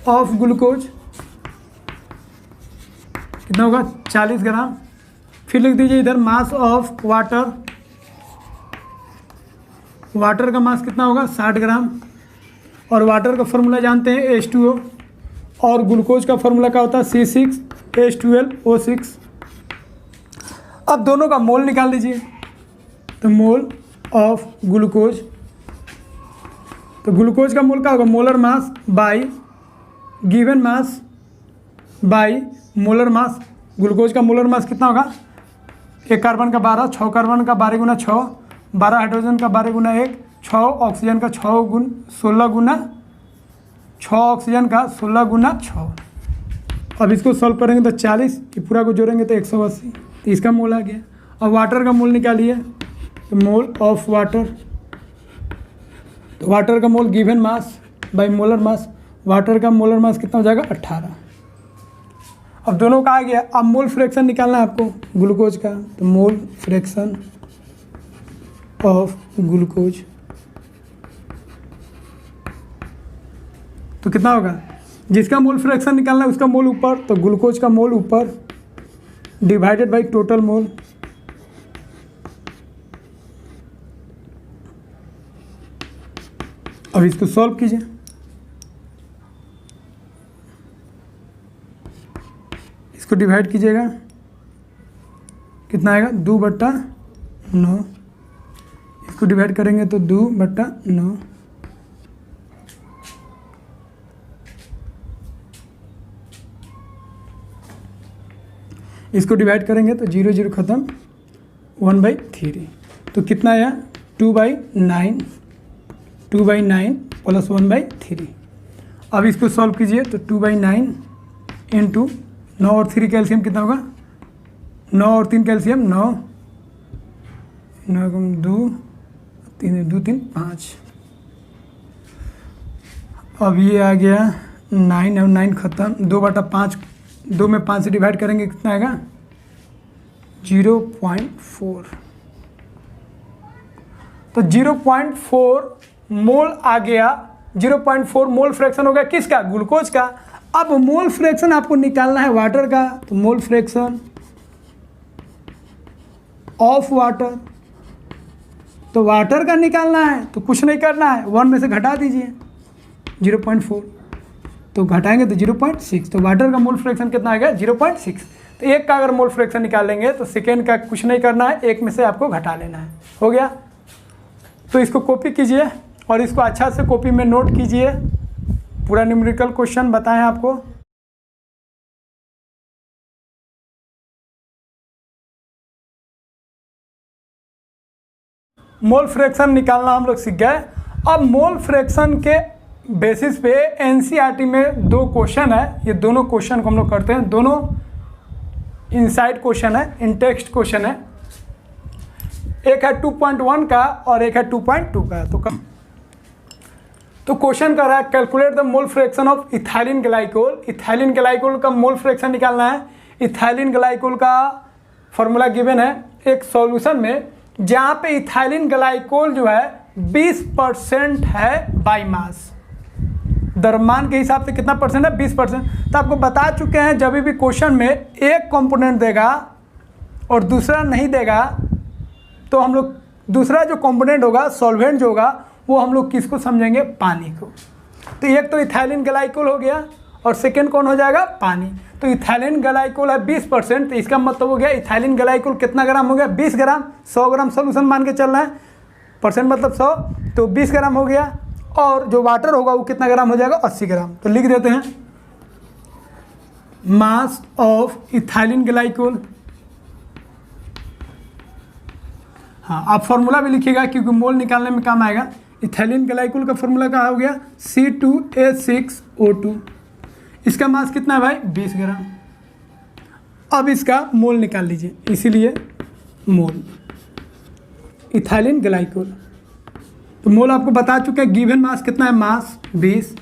[SPEAKER 1] ऑफ ग्लूकोज कितना होगा 40 ग्राम। फिर लिख दीजिए इधर मास ऑफ वाटर, वाटर का मास कितना होगा 60 ग्राम। और वाटर का फॉर्मूला जानते हैं H2O, और ग्लूकोज का फॉर्मूला क्या होता है C6H12O6। अब दोनों का मोल निकाल लीजिए, तो मोल ऑफ ग्लूकोज, तो ग्लूकोज का मोल क्या होगा molar mass by given mass by molar mass. Glucose का मोलर मास कितना होगा, 1 कार्बन का 12, 6 कार्बन का 12 गुना 6, 12 हाइड्रोजन का 12 गुना 1, 6 ऑक्सीजन का 16 गुना 6 ऑक्सीजन का 16 गुना 6। अब इसको सॉल्व करेंगे तो 40, ये पूरा को जोड़ेंगे तो 180, तो इसका मोल आ गया। अब वाटर का मोल निकालिए, तो मोल ऑफ वाटर, तो वाटर का mole given mass by molar mass. Water का मोलर मास कितना हो जाएगा 18। अब दोनों का आ गया। अब मोल फ्रैक्शन निकालना है आपको ग्लूकोज का, तो मोल फ्रैक्शन ऑफ ग्लूकोज तो कितना होगा, जिसका मोल फ्रैक्शन निकालना है उसका मोल ऊपर, तो ग्लूकोज का मोल ऊपर डिवाइडेड बाई टोटल मोल। अब इसको सॉल्व कीजिए, इसको डिवाइड कीजिएगा, कितना आएगा 2/9। इसको डिवाइड करेंगे तो 2/9। इसको डिवाइड करेंगे तो 0 0 खत्म, 1/3। तो कितना आया 2/9, 2/9 प्लस 1/3। अब इसको सॉल्व कीजिए तो 2/9 इंटू 9 और 3 कैल्शियम कितना होगा, 9 और 3 कैल्शियम 9, 9 2 3 2 3 5। अब ये आ गया 9 और 9 खत्म, 2/5, 2 में 5 से डिवाइड करेंगे कितना आएगा 0.4। तो 0.4 मोल आ गया, 0.4 मोल फ्रैक्शन हो गया किसका, ग्लूकोज का। अब मोल फ्रैक्शन आपको निकालना है वाटर का, तो मोल फ्रैक्शन ऑफ वाटर, तो वाटर का निकालना है तो कुछ नहीं करना है, 1 में से घटा दीजिए 0.4, तो घटाएंगे तो 0.6। तो वाटर का मोल फ्रैक्शन कितना आ गया 0.6। तो एक का अगर मोल फ्रैक्शन निकालेंगे तो सेकेंड का कुछ नहीं करना है, एक में से आपको घटा लेना है, हो गया। तो इसको कॉपी कीजिए और इसको अच्छा से कॉपी में नोट कीजिए, पूरा न्यूमेरिकल क्वेश्चन बताएं आपको। मोल फ्रैक्शन निकालना हम लोग सीख गए। अब मोल फ्रैक्शन के बेसिस पे एनसीईआरटी में 2 क्वेश्चन है, ये दोनों क्वेश्चन को हम लोग करते हैं, दोनों इनसाइड क्वेश्चन है, इन टेक्स्ट क्वेश्चन है। एक है 2.1 का और एक है 2.2 का। तो क्वेश्चन कर रहा है calculate the mole fraction of ethylene glycol. Ethylene glycol का मोल फ्रैक्शन निकालना है। इथाइलिन ग्लाइकोल का फॉर्मूला गिवन है एक सॉल्यूशन में जहाँ पे इथाइलिन ग्लाइकोल जो है 20% है बाई मास। द्रव्यमान के हिसाब से कितना परसेंट है? 20%। तो आपको बता चुके हैं जब भी क्वेश्चन में एक कंपोनेंट देगा और दूसरा नहीं देगा तो हम लोग दूसरा जो कंपोनेंट होगा सॉल्वेंट जो होगा वो हम लोग किसको समझेंगे? पानी को। तो एक तो इथाइलिन ग्लाइकोल हो गया और सेकेंड कौन हो जाएगा? पानी। तो इथाइलिन ग्लाइकोल है 20%, तो इसका मतलब हो गया इथाइलिन ग्लाइकोल कितना ग्राम हो गया? 20 ग्राम। 100 ग्राम सोल्यूशन मान के चलना है, परसेंट मतलब 100, तो 20 ग्राम हो गया। और जो वाटर होगा वो कितना ग्राम हो जाएगा? 80 ग्राम। तो लिख देते हैं मास ऑफ इथाइलिन ग्लाइकोल। हाँ, आप फॉर्मूला भी लिखिएगा क्योंकि मोल निकालने में काम आएगा। इथाइलिन ग्लाइकोल का फॉर्मूला क्या हो गया? C2H6O2। इसका मास कितना है भाई? 20 ग्राम। अब इसका मोल निकाल लीजिए, इसीलिए मोल इथाइलिन ग्लाइकोल। तो मोल आपको बता चुके हैं, गिवन मास कितना है? मास 20।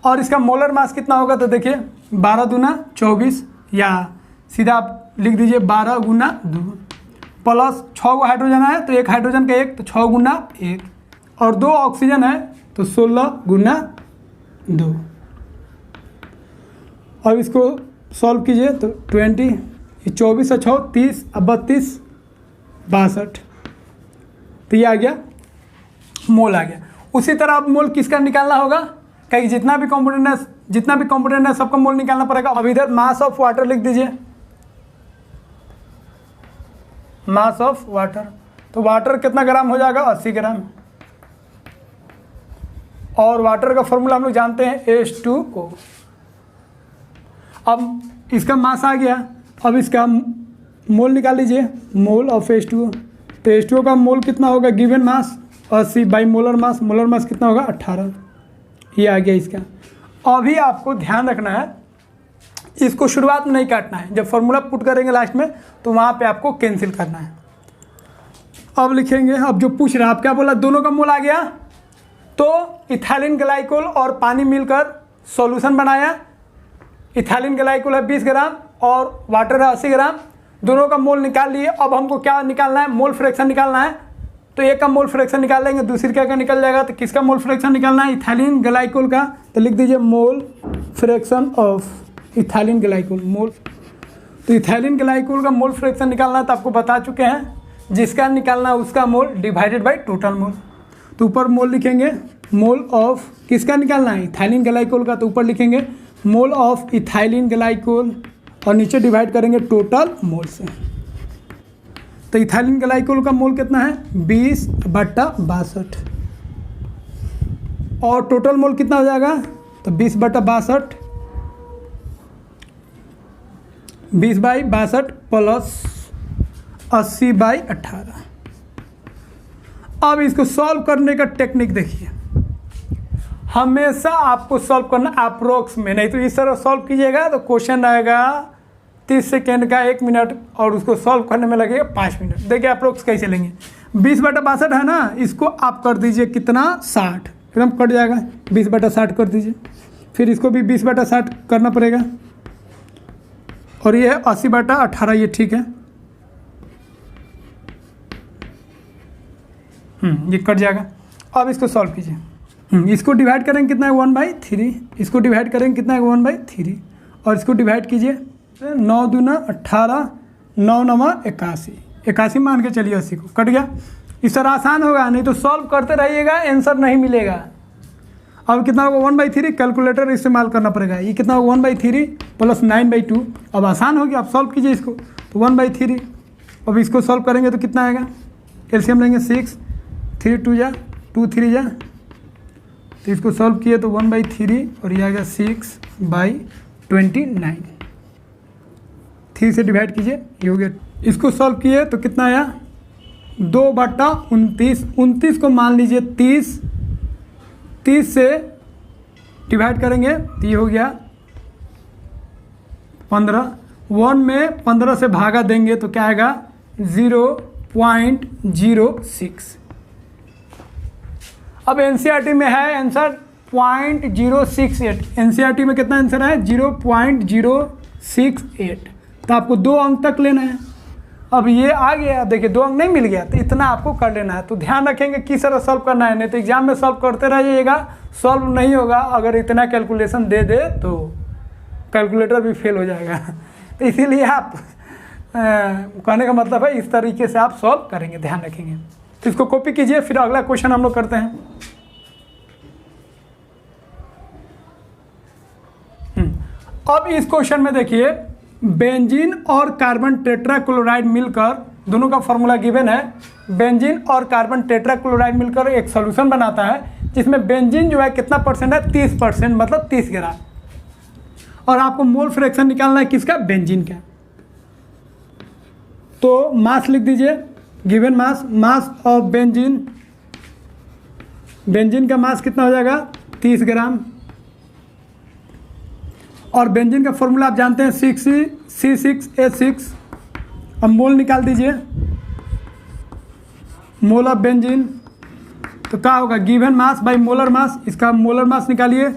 [SPEAKER 1] और इसका मोलर मास कितना होगा? तो देखिए 12 दूना 24, या सीधा आप लिख दीजिए 12 गुना 2 प्लस 6 हाइड्रोजन है तो एक हाइड्रोजन का 1, तो 6 गुना 1 और 2 ऑक्सीजन है तो 16 गुना 2। अब इसको सॉल्व कीजिए तो 20, 24 से 6 30, अब 32 62, तो ये आ गया मोल आ गया। उसी तरह अब मोल किसका निकालना होगा? कहीं जितना भी कंपोनेंट है सबका मोल निकालना पड़ेगा। अब इधर मास ऑफ वाटर लिख दीजिए, मास ऑफ वाटर। तो वाटर कितना ग्राम हो जाएगा? 80 ग्राम। और वाटर का फॉर्मूला हम लोग जानते हैं H2O। अब इसका मास आ गया, अब इसका मोल निकाल लीजिए, मोल ऑफ H2O। तो H2O का मोल कितना होगा? Given mass 80 by molar mass कितना होगा? 18। ये आ गया इसका। अभी आपको ध्यान रखना है, इसको शुरुआत में नहीं काटना है, जब फॉर्मूला पुट करेंगे लास्ट में तो वहाँ पे आपको कैंसिल करना है। अब लिखेंगे, अब जो पूछ रहा है आप क्या बोला? दोनों का मोल आ गया। तो इथाइलिन ग्लाइकोल और पानी मिलकर सॉल्यूशन बनाया। इथाइलिन ग्लाइकोल है 20 ग्राम और वाटर है 80 ग्राम, दोनों का मोल निकाल लिए। अब हमको क्या निकालना है? मोल फ्रैक्शन निकालना है। तो एक का मोल फ्रैक्शन निकाल लेंगे, दूसरी का निकल जाएगा। तो किसका मोल फ्रैक्शन निकालना है? इथाइलिन ग्लाइकोल का। तो लिख दीजिए mole fraction of ethylene glycol, mole. तो इथाइलिन ग्लाइकोल का मोल फ्रैक्शन निकालना है तो आपको बता चुके हैं, जिसका निकालना है उसका मोल डिवाइडेड बाय टोटल मोल। तो ऊपर मोल लिखेंगे, मोल ऑफ किसका निकालना है? इथाइलिन ग्लाइकोल का। तो ऊपर लिखेंगे मोल ऑफ इथाइलिन ग्लाइकोल और नीचे डिवाइड करेंगे टोटल मोल से। तो इथाइलिन ग्लाइकोल का मोल कितना है? 20/62 और टोटल मोल कितना हो जाएगा? तो 20/62, 20/62 प्लस 80/18। अब इसको सॉल्व करने का टेक्निक देखिए, हमेशा आपको सॉल्व करना अप्रोक्स में, नहीं तो इस तरह सॉल्व कीजिएगा तो क्वेश्चन आएगा 30 सेकेंड का 1 मिनट और उसको सॉल्व करने में लगेगा 5 मिनट। देखिए अप्रोक्स कैसे लेंगे, 20/62 है ना, इसको आप कर दीजिए कितना? 60, एकदम कट जाएगा। 20/60 कर दीजिए, फिर इसको भी 20/60 करना पड़ेगा और ये है 80/18, ये ठीक है। ये कट जाएगा। अब इसको सॉल्व कीजिए, इसको डिवाइड करेंगे कितना है? 1/3। इसको डिवाइड करेंगे कितना है? 1/3 और इसको डिवाइड कीजिए 9 दूना 18, 9 9 81, 81 मान के चलिए, 80 को कट गया। इस तरह आसान होगा, नहीं तो सॉल्व करते रहिएगा आंसर नहीं मिलेगा। अब कितना होगा? 1/3, कैलकुलेटर इस्तेमाल करना पड़ेगा। ये कितना होगा? 1/3 प्लस 9/2। अब आसान होगी, आप सॉल्व कीजिए इसको। तो 1/3, अब इसको सॉल्व करेंगे तो कितना आएगा? एलसीएम लेंगे 6, 3 2 जा 2 3 जा, तो इसको सॉल्व किए तो 1/3 और ये आएगा 6/29। 3 से डिवाइड कीजिए, ये हो गया। इसको सॉल्व किए तो कितना आया? 2/29। 29 को मान लीजिए 30 से डिवाइड करेंगे तो ये हो गया 15। 1 में 15 से भागा देंगे तो क्या आएगा? 0.06। अब एनसीईआरटी में है आंसर 0.068, एनसीईआरटी में कितना आंसर है 0.068, तो आपको 2 अंक तक लेना है। अब ये आ गया, देखिए 2 अंक नहीं मिल गया तो इतना आपको कर लेना है। तो ध्यान रखेंगे किस तरह सॉल्व करना है, नहीं तो एग्जाम में सॉल्व करते रह जाइएगा, सॉल्व नहीं होगा। अगर इतना कैलकुलेशन दे दे तो कैलकुलेटर भी फेल हो जाएगा। तो इसीलिए आप कहने का मतलब है इस तरीके से आप सॉल्व करेंगे, ध्यान रखेंगे। तो इसको कॉपी कीजिए, फिर अगला क्वेश्चन हम लोग करते हैं। अब इस क्वेश्चन में देखिए बेंजीन और कार्बन टेट्राक्लोराइड मिलकर, दोनों का फॉर्मूला गिवन है, बेंजीन और कार्बन टेट्राक्लोराइड मिलकर एक सॉल्यूशन बनाता है जिसमें बेंजीन जो है कितना परसेंट है 30%, मतलब 30 ग्राम। और आपको मोल फ्रैक्शन निकालना है किसका, बेंजीन का। तो मास लिख दीजिए, given mass of benzene, benzene का मास कितना हो जाएगा 30 ग्राम। और बेंजीन का फॉर्मूला आप जानते हैं 6C6H6। अब मोल निकाल दीजिए, मोल ऑफ बेंजीन, तो क्या होगा गिवन मास बाई मोलर मास, इसका मोलर मास निकालिए।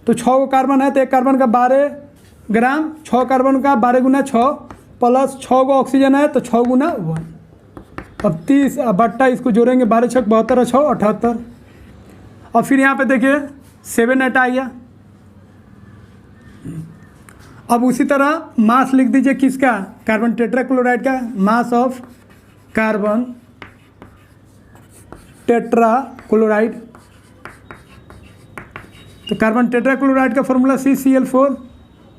[SPEAKER 1] तो 6 कार्बन है तो एक कार्बन का 12 ग्राम, 6 कार्बन का 12 गुना 6 प्लस 6 को ऑक्सीजन है तो 6 गुना 1। अब 30 बट्टा इसको जोड़ेंगे, 12 6 72 6 78। और फिर यहाँ पे देखिए 7 8 आ गया। अब उसी तरह मास लिख दीजिए किसका, कार्बन टेट्राक्लोराइड का, मास ऑफ कार्बन टेट्राक्लोराइड। तो कार्बन टेट्राक्लोराइड का फॉर्मूला CCl4,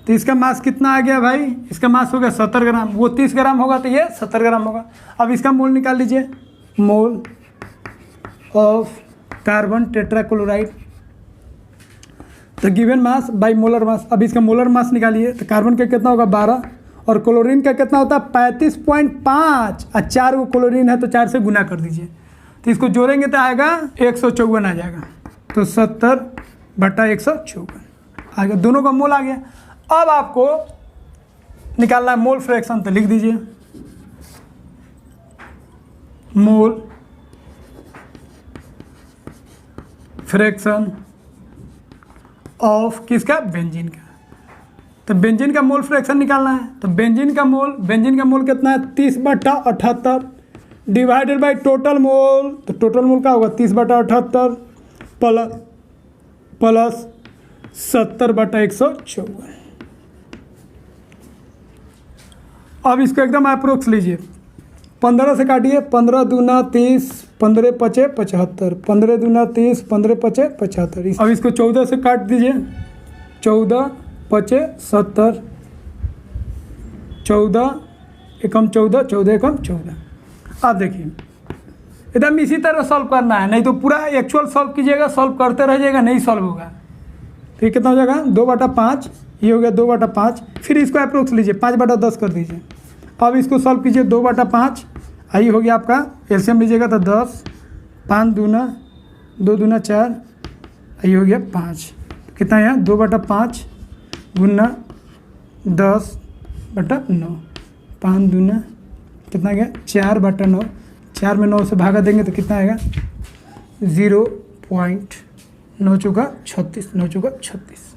[SPEAKER 1] तो इसका मास कितना आ गया भाई, इसका मास हो गया 70 ग्राम, वो 30 ग्राम होगा तो ये 70 ग्राम होगा। अब इसका मोल निकाल लीजिए, मोल ऑफ कार्बन टेट्राक्लोराइड, तो गिवन मास बाई मोलर मास। अब इसका मोलर मास निकालिए, तो कार्बन का कितना होगा 12 और क्लोरीन का कितना होता है 35.5, और 4 को क्लोरीन है तो 4 से गुना कर दीजिए, तो इसको जोड़ेंगे तो आएगा 154 आ जाएगा। तो 70/154 आ गया, दोनों का मोल आ गया। अब आपको निकालना है मोल फ्रैक्शन, तो लिख दीजिए मोल फ्रैक्शन ऑफ किसका, बेंजीन का। तो बेंजीन का मोल फ्रैक्शन निकालना है, तो बेंजीन का मोल कितना है 30/78 डिवाइडेड बाय टोटल मोल, तो टोटल मोल का होगा 30/78 प्लस 70/154। अब इसको एकदम अप्रोक्स लीजिए, 15 से काटिए, 15 दूना 30, 15 पचे 75, 15 दूना 30, 15 पचे 75। अब इसको 14 से काट दीजिए, 14 पचे 70, 14 एकम 14, 14 एकम 14। अब देखिए एकदम इसी तरह सॉल्व करना है, नहीं तो पूरा एक्चुअल सॉल्व कीजिएगा, सॉल्व करते रह जाइएगा, नहीं सॉल्व होगा। तो ये कितना हो जाएगा 2/5, ये हो गया 2/5। फिर इसको अप्रोक्स लीजिए, 5/10 कर दीजिए। अब इसको सॉल्व कीजिए 2/5, आई हो गया आपका, एलसीएम लीजिएगा तो 10, 5 दूना 2 दूना 4, आई हो गया 5। कितना है 2/5 गुना 10/9, 5 दूना कितना गया 4/9, 4 में 9 से भागा देंगे तो कितना आएगा 0.9 चौका 36, 9 चौका 36,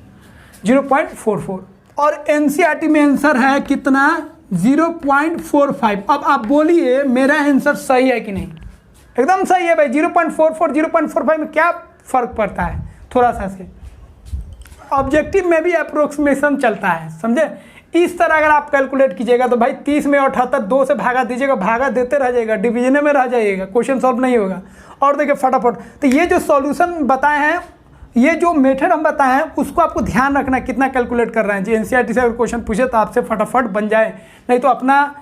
[SPEAKER 1] 0.44। और एनसीईआरटी में आंसर है कितना 0.45। अब आप बोलिए मेरा आंसर सही है कि नहीं, एकदम सही है भाई। 0.44 0.45 में क्या फ़र्क पड़ता है, थोड़ा सा से। ऑब्जेक्टिव में भी अप्रोक्सीमेशन चलता है, समझे। इस तरह अगर आप कैलकुलेट कीजिएगा तो भाई 30 में 78 2 से भागा दीजिएगा, भागा देते रह जाइएगा, डिवीजन में रह जाइएगा, क्वेश्चन सॉल्व नहीं होगा। और देखिए फटाफट, तो ये जो सॉल्यूशन बताए हैं, ये जो मेथड हम बताए हैं उसको आपको ध्यान रखना है कितना कैलकुलेट कर रहे हैं जी। एनसीईआरटी से अगर क्वेश्चन पूछे तो आपसे फटाफट बन जाए, नहीं तो अपना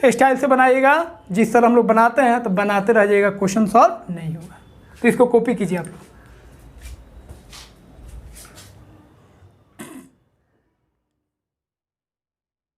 [SPEAKER 1] स्टाइल से बनाइएगा, जिस तरह हम लोग बनाते हैं तो बनाते रह जाइएगा, क्वेश्चन सॉल्व नहीं होगा। तो इसको कॉपी कीजिए आप लोग।